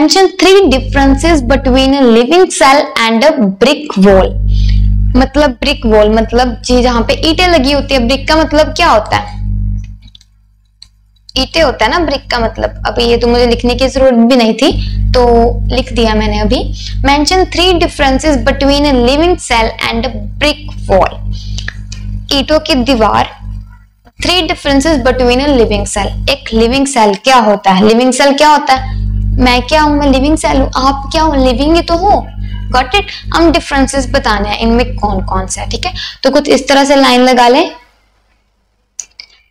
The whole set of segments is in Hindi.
Mention 3 differences between a living cell and a brick wall. मतलब ब्रिक वॉल मतलब जी जहां पे ईंटें लगी होती है। ब्रिक का मतलब क्या होता है? ईंटें होता है ना ब्रिक का मतलब। अभी ये तो मुझे लिखने की जरूरत भी नहीं थी तो लिख दिया मैंने अभी। Mention 3 differences between a living cell and a brick wall. ईंटों की दीवार। 3 differences between a living cell. एक लिविंग सेल क्या होता है? लिविंग सेल क्या होता है? मैं क्या हूं? मैं लिविंग सेल हूं। आप क्या हो? लिविंग ही तो हो। Got it? हम डिफरेंसेस बताने हैं इनमें कौन कौन सा है। ठीक है, तो कुछ इस तरह से लाइन लगा ले।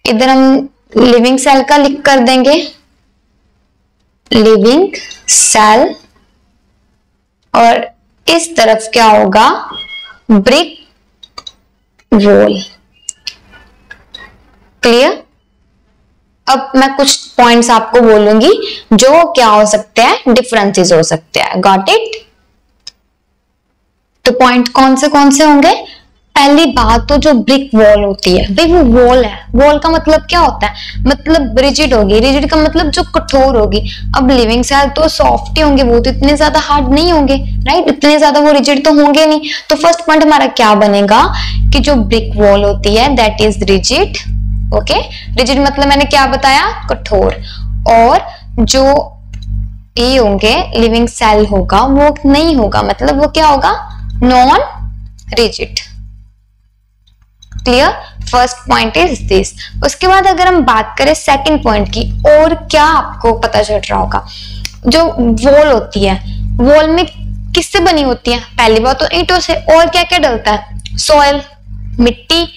इधर हम लिविंग सेल का लिख कर देंगे लिविंग सेल, और इस तरफ क्या होगा? Brick wall. क्लियर? अब मैं कुछ पॉइंट्स आपको बोलूंगी जो क्या हो सकते हैं, डिफरेंसेस हो सकते हैं। Got it? तो पॉइंट कौन से होंगे? पहली बात तो जो ब्रिक वॉल होती है भाई वो वॉल है। वॉल का मतलब क्या होता है? मतलब रिजिड होगी। रिजिड का मतलब जो कठोर होगी। अब लिविंग सेल तो सॉफ्ट ही होंगे, वो तो इतने ज्यादा हार्ड नहीं होंगे, राइट? इतने ज्यादा वो रिजिड तो होंगे नहीं। तो फर्स्ट पॉइंट हमारा क्या बनेगा कि जो ब्रिक वॉल होती है that is rigid. Okay, rigid मतलब मैंने क्या बताया? कठोर। और जो ये होंगे लिविंग सेल होगा वो नहीं होगा, मतलब वो क्या होगा? Non rigid. Clear? First point is this. उसके बाद अगर हम बात करें सेकंड पॉइंट की, और क्या आपको पता चल रहा होगा? जो वॉल होती है, वॉल में किससे बनी होती है? पहली बात तो ईंटों से। और क्या क्या डलता है? सॉइल, मिट्टी।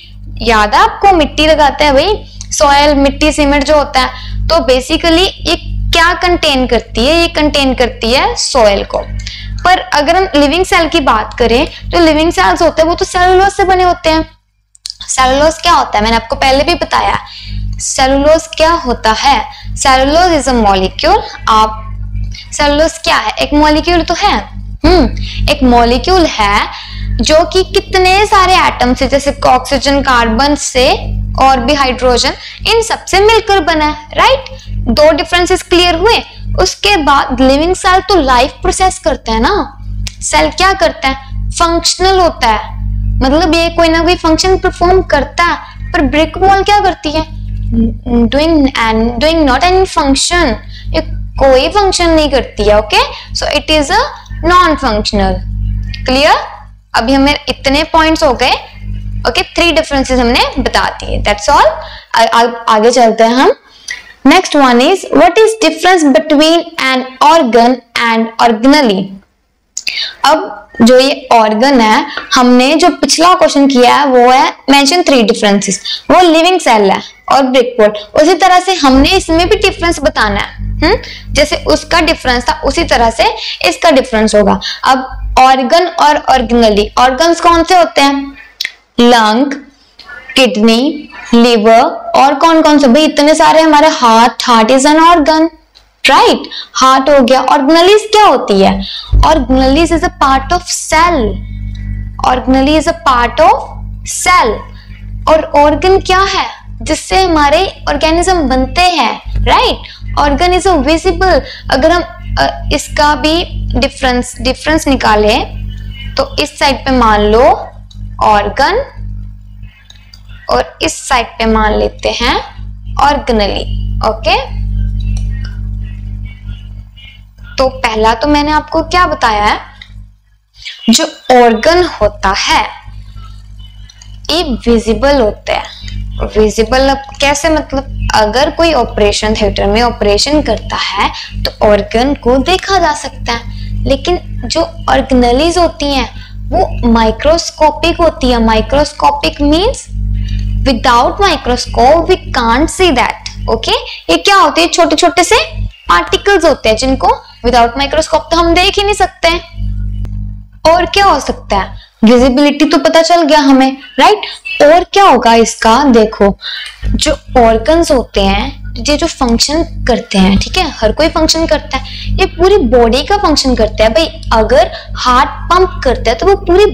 याद है आपको? मिट्टी लगाते हैं भाई। सॉइल, मिट्टी, सीमेंट जो होता है। तो बेसिकली ये क्या कंटेन करती है? ये कंटेन करती है सॉइल को। पर अगर हम लिविंग सेल की बात करें तो लिविंग सेल्स होते हैं वो तो सेलुलोज से बने होते हैं। सेलुलोज क्या होता है? मैंने आपको पहले भी बताया। सेलुलोज क्या होता है? Cellulose is a molecule. आप सेलुलोज क्या है? एक मॉलिक्यूल तो है। एक मॉलिक्यूल है जो कि कितने सारे एटम से, जैसे ऑक्सीजन, कार्बन से और भी हाइड्रोजन, इन सब से मिलकर बना है, राइट? 2 डिफरेंसेस क्लियर हुए। उसके बाद लिविंग सेल तो लाइफ प्रोसेस करता है ना। सेल क्या करता है? फंक्शनल होता है, मतलब ये कोई ना कोई फंक्शन परफॉर्म करता है। पर ब्रिक वॉल क्या करती है? Doing not any function. ये कोई फंक्शन नहीं करती है। Okay, so it is a non functional. Clear? अभी हमें इतने पॉइंट्स हो गए। ओके, 3 डिफरेंसेस हमने बता दिए। That's all. आगे चलते हैं हम। Next one is what is difference between an organ and organelle. अब जो ये ऑर्गन है, हमने जो पिछला क्वेश्चन किया है वो है मेंशन 3 डिफरेंसेस। वो लिविंग सेल है और ब्रिक वॉल। उसी तरह से हमने इसमें भी डिफरेंस बताना है। जैसे उसका डिफरेंस था उसी तरह से इसका डिफरेंस होगा। अब ऑर्गन और ऑर्गेनेली। ऑर्गन्स कौन से होते हैं? लंग, किडनी, लिवर, और कौन कौन से भाई? इतने सारे हमारे। Heart is an organ, right? Heart हो गया। ऑर्गेनेलीज क्या होती है? Organelles is a part of cell. Organelle is a part of cell. और ऑर्गन क्या है? जिससे हमारे ऑर्गेनिज्म बनते हैं, right? Organ is a visible. अगर हम इसका भी डिफरेंस निकाले तो इस साइड पे मान लो ऑर्गन और इस साइड पे मान लेते हैं ऑर्गेनेली। ओके, तो पहला तो मैंने आपको क्या बताया है? जो ऑर्गन होता है ये विजिबल होता है। विजिबल अब कैसे? मतलब अगर कोई ऑपरेशन थिएटर में ऑपरेशन करता है तो ऑर्गन को देखा जा सकता है, लेकिन जो ऑर्गेनेलीज होती हैं वो माइक्रोस्कोपिक होती है। Microscopic means without microscope we can't see that. Okay, ये क्या होते हैं? छोटे छोटे से पार्टिकल्स होते हैं जिनको विदाउट माइक्रोस्कोप तो हम देख ही नहीं सकते। और क्या हो सकता है? विजिबिलिटी तो पता चल गया हमें, राइट? और क्या होगा इसका? देखो, जो ऑर्गन्स होते हैं ये जो फंक्शन करते हैं, ठीक है, हर कोई फंक्शन करता है, ये पूरी बॉडी का फंक्शन करता है। भाई अगर हार्ट पंप करता है तो वो पूरी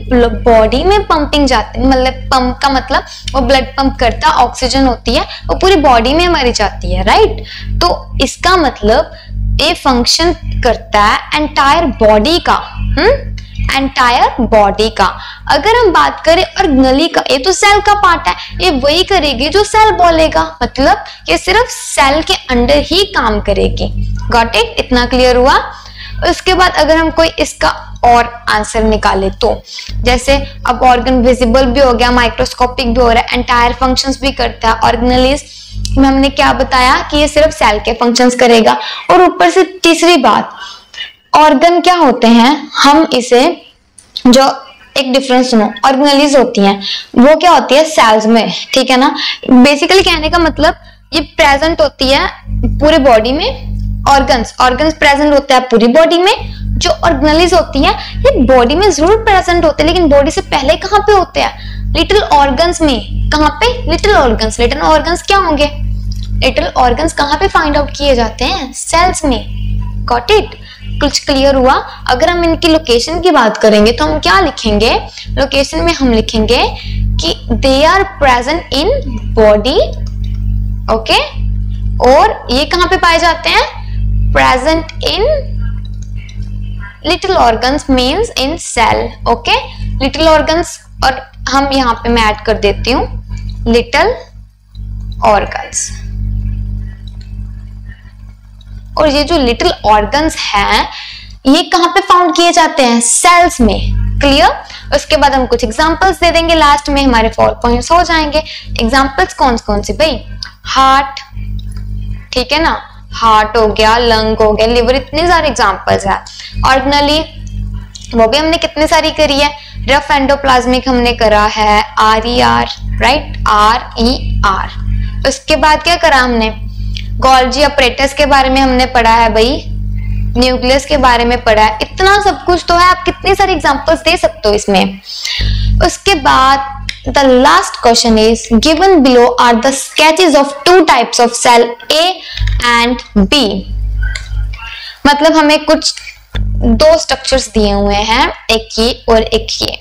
बॉडी में पंपिंग जाती है, मतलब पंप का मतलब वो ब्लड पंप करता है, ऑक्सीजन होती है वो पूरी बॉडी में हमारी जाती है, राइट? तो इसका मतलब ये फंक्शन करता है एंटायर बॉडी का, एंटायर बॉडी का। अगर हम बात करें ऑर्गेनली का, ये तो सेल का पार्ट है, ये वही करेगी जो सेल बोलेगा, मतलब ये सिर्फ सेल के अंडर ही काम करेगी। Got it? इतना क्लियर हुआ? उसके बाद अगर हम कोई इसका और आंसर निकाले तो जैसे अब ऑर्गन विजिबल भी हो गया, माइक्रोस्कोपिक भी हो रहा है, एंटायर फंक्शंस भी करता है। ऑर्गेनलीज में हमने क्या बताया कि ये सिर्फ सेल के फंक्शंस करेगा। और ऊपर से तीसरी बात, ऑर्गन क्या होते हैं, हम इसे जो एक डिफरेंस सुनो, ऑर्गेनलीज होती हैं वो क्या होती है सेल्स में, ठीक है ना। बेसिकली कहने का मतलब ये प्रेजेंट होती है पूरे बॉडी में, ऑर्गन्स प्रेजेंट होता है पूरी बॉडी में। जो ऑर्गेनलीज होती है ये बॉडी में जरूर प्रेजेंट होते हैं, लेकिन बॉडी से पहले कहाँ पे होते हैं? लिटिल ऑर्गन्स में। कहाँ पे? Little organs. लिटिल ऑर्गन्स क्या होंगे? लिटिल ऑर्गन्स कहाँ पे फाइंड आउट किए जाते हैं? सेल्स में। Got it? कुछ क्लियर हुआ? अगर हम इनकी लोकेशन की बात करेंगे तो हम क्या लिखेंगे? लोकेशन में हम लिखेंगे कि they are present in body, okay. और ये कहाँ पे पाए जाते हैं? Present in little organs means in cell, okay. Little organs, और हम यहाँ पे मैं ऐड कर देती हूँ लिटिल ऑर्गन्स। और ये जो लिटिल ऑर्गन्स हैं ये कहाँ पे फाउंड किए जाते हैं? सेल्स में। क्लियर? उसके बाद हम कुछ एग्जांपल्स दे देंगे, लास्ट में हमारे 4 पॉइंट्स हो जाएंगे। एग्जांपल्स कौन कौन से भाई? हार्ट, ठीक है ना, हार्ट हो गया, लंग हो गया, लिवर, इतने सारे एग्जांपल्स हैं। ऑर्गेनली वो भी हमने कितने सारी करी है। रफ एंडोप्लाज्मिक हमने करा है, RER, राइट, RER। उसके बाद क्या करा हमने? गोल्जी अपरेटस के बारे में हमने पढ़ा है भाई, न्यूक्लियस के बारे में पढ़ा है। इतना सब कुछ तो है, आप कितने सारे एग्जांपल्स दे सकते हो इसमें। उसके बाद the last question is given below are the sketches of 2 types of cell A and B। मतलब हमें कुछ 2 स्ट्रक्चर्स दिए हुए हैं, एक ये और एक ये।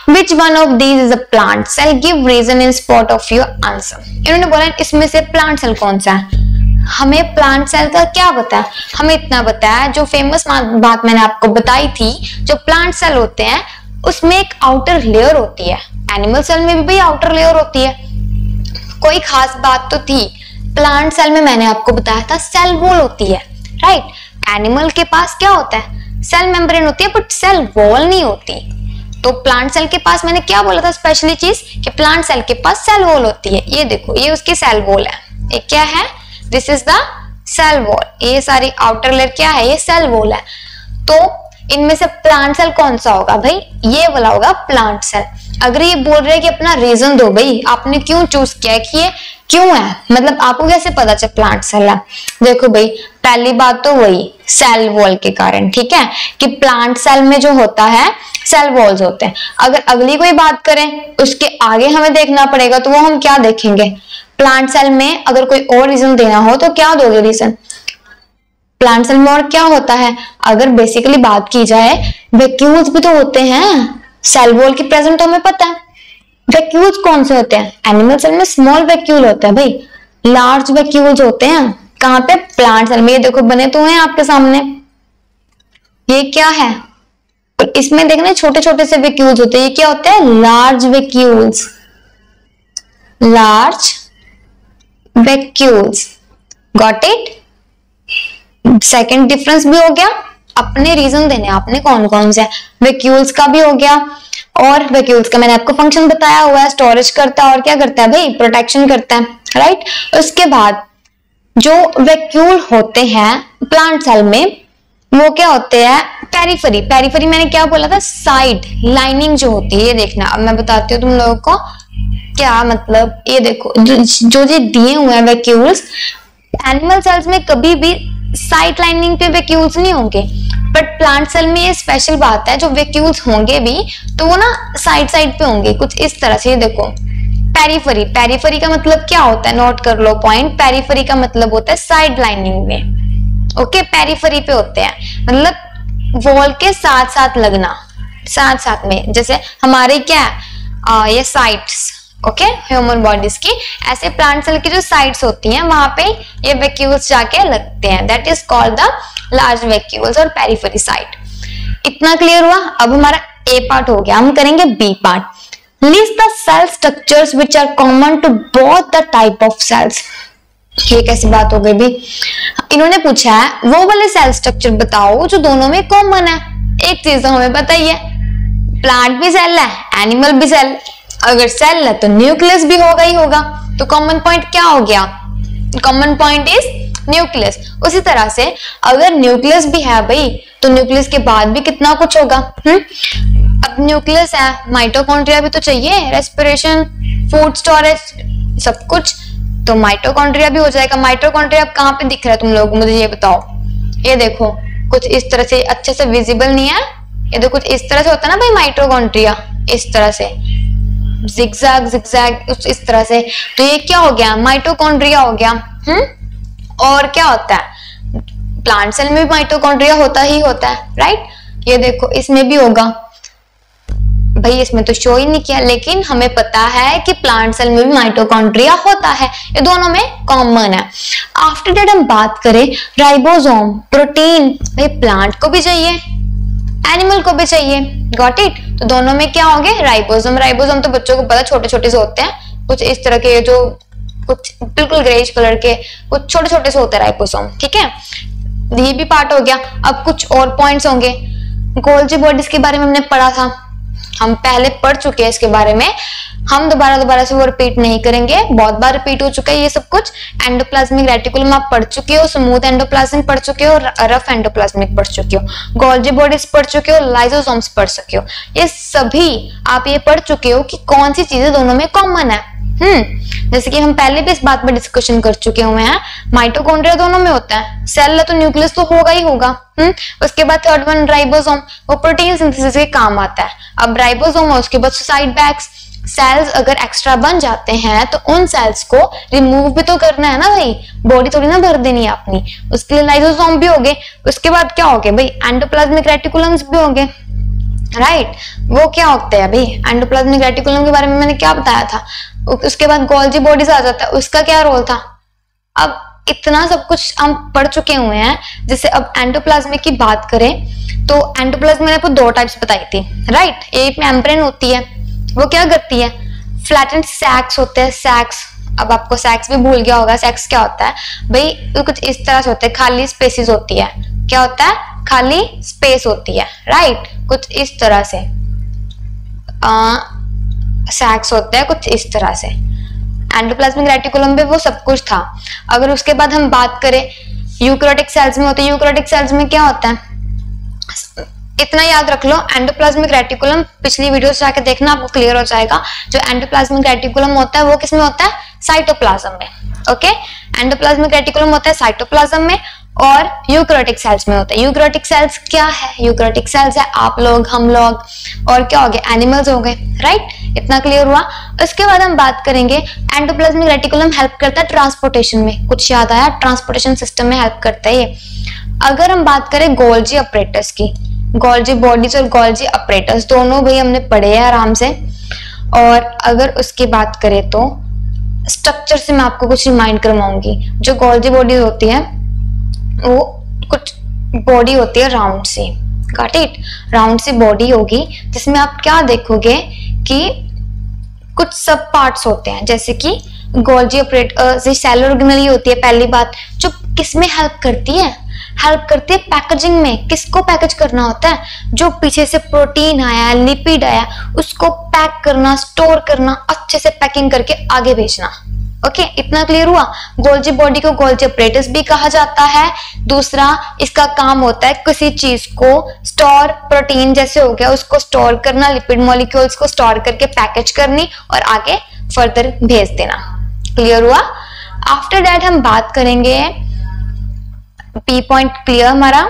Which one of these is a plant cell? Give reason in spot of your answer। इन्होंने बोला इसमें से प्लांट सेल कौन सा है। हमें प्लांट सेल का क्या पता है? हमें इतना पता है, जो फेमस बात मैंने आपको बताई थी, जो प्लांट सेल होते हैं उसमें एक आउटर लेयर होती है। एनिमल सेल में भी भाई आउटर लेयर होती है। कोई खास बात तो थी, प्लांट सेल में मैंने आपको बताया था सेल वॉल होती है, राइट। एनिमल के पास क्या होता है? सेल मेम्ब्रेन होती है, बट सेल वॉल नहीं होती। तो प्लांट सेल के पास मैंने क्या बोला था स्पेशली चीज, कि प्लांट सेल के पास सेल वॉल होती है। ये देखो, ये उसकी सेल वॉल है। ये क्या है? This is the cell wall. ये सारी आउटर लेयर क्या है? ये सेल वॉल है। तो इनमें से प्लांट सेल कौन सा होगा भाई? ये वाला होगा प्लांट सेल। अगर ये बोल रहे हैं कि अपना रीजन दो भाई, आपने क्यों चूज किया कि ये क्यों है, मतलब आपको कैसे पता चल प्लांट सेल है? देखो भाई, पहली बात तो वही सेल वॉल के कारण, ठीक है, कि प्लांट सेल में जो होता है सेल वॉल्स होते हैं। अगर अगली कोई बात करें उसके आगे हमें देखना पड़ेगा, तो वो हम क्या देखेंगे? प्लांट सेल में अगर कोई और रीजन देना हो तो क्या दोगे रीजन? प्लांट सेल में और क्या होता है? अगर बेसिकली बात की जाए, वैक्यूल्स भी तो होते हैं सेल वॉल की प्रेजेंट, तो हमें पता है। वैक्यूल्स कौन से होते हैं? एनिमल सेल में स्मॉल वैक्यूल होता है भाई, लार्ज वैक्यूल्स होते हैं कहाँ पे? प्लांट सेल में। ये देखो बने तो हैं आपके सामने, ये क्या है? इसमें देखना छोटे छोटे से वैक्यूल्स होते हैं, ये क्या होते हैं? Large vacuoles, large vacuoles. Got it? Second difference भी हो गया। अपने रीजन देने आपने कौन कौन से, वैक्यूल्स का भी हो गया, और वैक्यूल्स का मैंने आपको फंक्शन बताया हुआ है, स्टोरेज करता है और क्या करता है भाई? प्रोटेक्शन करता है, राइट। उसके बाद जो वैक्यूल होते हैं प्लांट सेल में, वो क्या होते हैं? पेरिफेरी। पेरिफेरी मैंने क्या बोला था? साइड लाइनिंग जो होती है। ये देखना, अब मैं बताती हूँ तुम लोगों को क्या मतलब। ये देखो, जो दिए हुए हैं वैक्यूल्स, एनिमल सेल्स में कभी भी साइड लाइनिंग पे वैक्यूल्स नहीं होंगे, बट प्लांट सेल में ये स्पेशल बात है, जो वैक्यूल्स होंगे भी तो वो ना साइड साइड पे होंगे, कुछ इस तरह से। ये देखो, पेरिफेरी। पेरिफेरी का मतलब क्या होता है? नोट कर लो पॉइंट। पेरिफेरी का मतलब होता है साइड लाइनिंग में, ओके। पेरिफेरी पे होते हैं, मतलब वॉल के साथ साथ लगना, साथ साथ में। जैसे हमारे क्या है, ये साइड्स, ओके, ह्यूमन बॉडीज की। ऐसे प्लांट सेल की जो साइड्स होती हैं वहां पे ये वैक्यूल्स जाके लगते हैं, that is called the large vacuoles और पेरिफेरी साइट। इतना क्लियर हुआ। अब हमारा ए पार्ट हो गया, हम करेंगे B part. List the cell structures which are common to both the type of cells. ये कैसी बात हो गई भी, इन्होंने पूछा है वो वाले सेल स्ट्रक्चर बताओ जो दोनों में कॉमन है। एक चीज तो हमें पता ही है, प्लांट भी सेल है, एनिमल भी सेल। अगर सेल है तो न्यूक्लियस भी होगा ही होगा, तो कॉमन पॉइंट क्या हो गया? Common point is nucleus. उसी तरह से अगर न्यूक्लियस भी है भाई, तो न्यूक्लियस के बाद भी कितना कुछ होगा। अब न्यूक्लियस है, माइटोकॉन्ड्रिया भी तो चाहिए, रेस्पिरेशन, फूड स्टोरेज, सब कुछ, तो माइटोकॉन्ड्रिया भी हो जाएगा। माइटोकॉन्ड्रिया अब कहाँ पे दिख रहा है तुम लोग, मुझे ये बताओ। ये देखो कुछ इस तरह से, अच्छे से विजिबल नहीं है, ये तो कुछ इस तरह से होता है ना भाई माइटोकॉन्ड्रिया, इस तरह से जिगजैग जिगजैग इस तरह से। तो ये क्या हो गया? माइटोकॉन्ड्रिया हो गया। और क्या होता है? प्लांट सेल में भी माइटोकॉन्ड्रिया होता ही होता है, राइट। ये देखो इसमें भी होगा भाई, इसमें तो शो ही नहीं किया, लेकिन हमें पता है कि प्लांट सेल में भी माइटोकॉन्ड्रिया होता है, ये दोनों में कॉमन है। आफ्टर दैट हम बात करें राइबोसोम, प्रोटीन, भाई प्लांट को भी चाहिए, एनिमल को भी चाहिए, गॉट इट। तो दोनों में क्या होंगे? राइबोसोम। राइबोसोम तो बच्चों को पता, छोटे छोटे से होते हैं, कुछ इस तरह के, जो कुछ बिल्कुल ग्रेइश कलर के, कुछ छोटे छोटे से होते हैं राइबोसोम, ठीक है। ये भी पार्ट हो गया। अब कुछ और पॉइंट्स होंगे। गोल्जी बॉडीज के बारे में हमने पढ़ा था, हम पहले पढ़ चुके हैं इसके बारे में, हम दोबारा से वो रिपीट नहीं करेंगे, बहुत बार रिपीट हो चुका है ये सब कुछ। एंडोप्लाज्मिक रेटिकुलम आप पढ़ चुके हो, स्मूथ एंडोप्लाज्म पढ़ चुके हो, रफ एंडोप्लाज्मिक पढ़ चुके हो, गोल्जी बॉडीज पढ़ चुके हो, लाइसोसोम्स पढ़ चुके हो। ये सभी आप ये पढ़ चुके हो कि कौन सी चीजें दोनों में कॉमन है। जैसे कि हम पहले भी इस बात पर डिस्कशन कर चुके हुए हैं, माइटोकॉन्ड्रिया दोनों में होता है, सेल है तो न्यूक्लियस तो होगा ही होगा। उसके बाद थर्ड वन राइबोसोम, वो प्रोटीन सिंथेसिस के काम आता है। अब राइबोसोम है, उसके बाद सुसाइड बैग्स, सेल्स अगर एक्स्ट्रा बन जाते हैं तो उन सेल्स को रिमूव भी तो करना है ना भाई, बॉडी थोड़ी ना भर देनी है अपनी, उसके लिए लाइसोसोम भी हो गए। उसके बाद क्या हो गए भाई? एंडोप्लाज्मिक रेटिकुलम्स भी हो गए, राइट। वो क्या होते हैं भाई? एंडोप्लाज्मिक रेटिकुलम के बारे में मैंने क्या बताया था। उसके बाद गोल्जी बॉडीज आ जाता है, उसका क्या रोल था। अब इतना सब कुछ हम पढ़ चुके हुए हैं। जैसे अब एंडोप्लाज्मिक की बात करें तो एंडोप्लाज्म मैंने आपको दो टाइप्स बताई थी, राइट। एक मेम्ब्रेन होती है, वो क्या करती है? फ्लैटेंड सैक्स होते हैं, सैक्स। अब आपको सैक्स भी भूल गया होगा, सैक्स क्या होता है भाई? तो कुछ इस तरह से होते हैं, खाली स्पेसेस होती है। क्या होता है? खाली स्पेस होती है, राइट। कुछ इस तरह से सैक्स होते हैं, कुछ इस तरह से। एंडोप्लाज्मिक रेटिकुलम में वो सब कुछ था। अगर उसके बाद हम बात करें यूकैरियोटिक सेल्स में होते हैं, यूकैरियोटिक सेल्स में क्या होता है? इतना याद रख लो, एंडोप्लाज्मिक रेटिकुलम पिछली वीडियो से जाके देखना, आपको क्लियर हो जाएगा। जो एंडोप्लाज्मिक रेटिकुलम होता है वो किसमें होता है? साइटोप्लाज्म में, ओके। एंडोप्लाज्मिक रेटिकुलम होता है साइटोप्लाज्म में और यूकैरियोटिक सेल्स में होता है। यूकैरियोटिक सेल्स क्या है? यूकैरियोटिक सेल्स है आप लोग, हम लोग, और क्या हो गए? एनिमल्स हो गए, राइट। इतना क्लियर हुआ। उसके बाद हम बात करेंगे एंडोप्लाज्मिक रेटिकुलम हेल्प करता है ट्रांसपोर्टेशन में, कुछ याद आया? ट्रांसपोर्टेशन सिस्टम में हेल्प करता है ये। अगर हम बात करें गोल्जी अपरेटस की, गोल्जी बॉडीज और गोल्जी अपरेटस दोनों भी हमने पढ़े हैं आराम से। और अगर उसकी बात करें तो स्ट्रक्चर से मैं आपको कुछ रिमाइंड करवाऊंगी। जो गोल्जी बॉडीज होती है वो कुछ बॉडी होती है राउंड सी, गॉट इट। राउंड सी बॉडी होगी जिसमें आप क्या देखोगे कि कुछ सब पार्ट्स होते हैं, जैसे कि गोल्जी अपरेटस सेल ऑर्गेनेली होती है। पहली बात जो किसमें हेल्प करती है? हेल्प करती है पैकेजिंग में। किसको पैकेज करना होता है? जो पीछे से प्रोटीन आया, लिपिड आया, उसको पैक करना, स्टोर करना, अच्छे से पैकिंग करके आगे भेजना। ओके, इतना क्लियर हुआ। गोल्जी बॉडी को गोल्जी अपरेटस भी कहा जाता है। दूसरा इसका काम होता है किसी चीज को स्टोर, प्रोटीन जैसे हो गया उसको स्टोर करना, लिपिड मॉलिक्यूल्स को स्टोर करके पैकेज करनी और आगे फर्दर भेज देना। क्लियर हुआ। आफ्टर दैट हम बात करेंगे बी पॉइंट, क्लियर हमारा।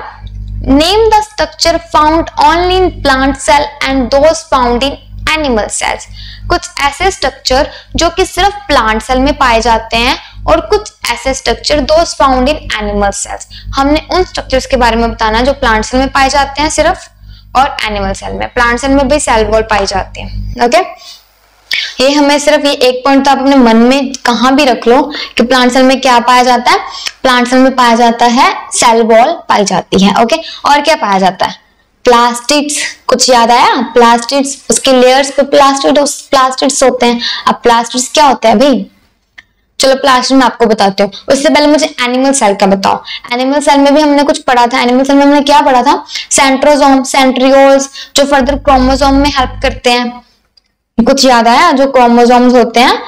Name the structure found only in plant cell and those found in animal cells. कुछ ऐसे स्ट्रक्चर जो कि सिर्फ प्लांट सेल में पाए जाते हैं और कुछ ऐसे structure those found in animal sales. हमने उन स्ट्रक्चर्स के बारे में बताना जो प्लांट सेल में पाए जाते हैं सिर्फ, और एनिमल सेल में। प्लांट सेल में भी सेल वॉल पाई जाती है, ओके। ये हमें सिर्फ ये एक पॉइंट तो आप अपने मन में कहाँ भी रख लो कि प्लांट सेल में क्या पाया जाता है, प्लांट सेल में पाया जाता है सेल वॉल पाई जाती है। ओके, और क्या पाया जाता है, प्लास्टिड्स, कुछ याद आया, प्लास्टिड्स, उसके लेयर्स पे प्लास्टिड्स होते हैं। अब प्लास्टिड्स क्या होता है भाई, चलो प्लास्टिड मैं आपको बताती हूँ, उससे पहले मुझे एनिमल सेल का बताओ। एनिमल सेल में भी हमने कुछ पढ़ा था, एनिमल सेल में हमने क्या पढ़ा था, सेंट्रोसोम, सेंट्रियोल्स जो फर्दर क्रोमोसोम में हेल्प करते हैं। कुछ याद आया, जो क्रोमोसोम्स होते हैं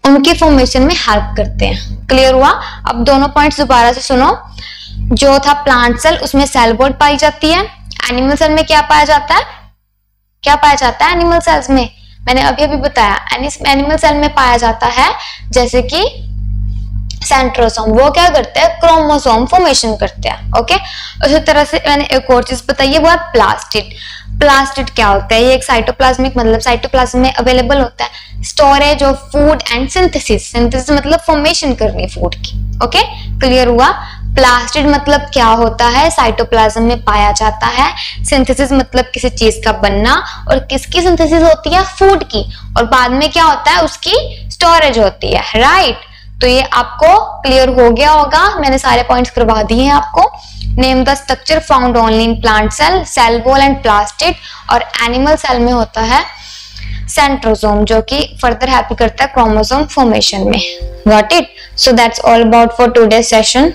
उनके फॉर्मेशन में हेल्प करते हैं। क्लियर हुआ? अब दोनों पॉइंट्स दोबारा से सुनो। जो था प्लांट सेल, उसमें सेल वॉल पाई जाती है। एनिमल सेल में क्या पाया जाता है, क्या पाया जाता है एनिमल सेल्स में, मैंने अभी अभी बताया। एनिमल सेल में पाया जाता है जैसे कि सेंट्रोसोम, वो क्या करते हैं, क्रोमोसोम फॉर्मेशन करते हैं। ओके, उसी तरह से मैंने एक और चीज बताई है, वो है प्लास्टिड। प्लास्टिड क्या होता है, ये एक साइटोप्लाज्मिक, मतलब साइटोप्लाज्म में अवेलेबल होता है, storage of food and synthesis. Synthesis मतलब फॉर्मेशन करनी फूड की। ओके, क्लियर हुआ? प्लास्टिड मतलब क्या होता है, साइटोप्लाज्म में पाया जाता है। सिंथेसिस मतलब किसी चीज का बनना, और किसकी सिंथेसिस होती है, फूड की, और बाद में क्या होता है, उसकी स्टोरेज होती है। राइट, तो ये आपको क्लियर हो गया होगा, मैंने सारे पॉइंट्स करवा दिए हैं आपको। Name the structure found only in plant cell, cell wall and plastid, और एनिमल सेल में होता है सेंट्रोसोम जो कि फर्दर हेल्प करता है क्रोमोसोम फॉर्मेशन में। Got it? So that's all about for today session.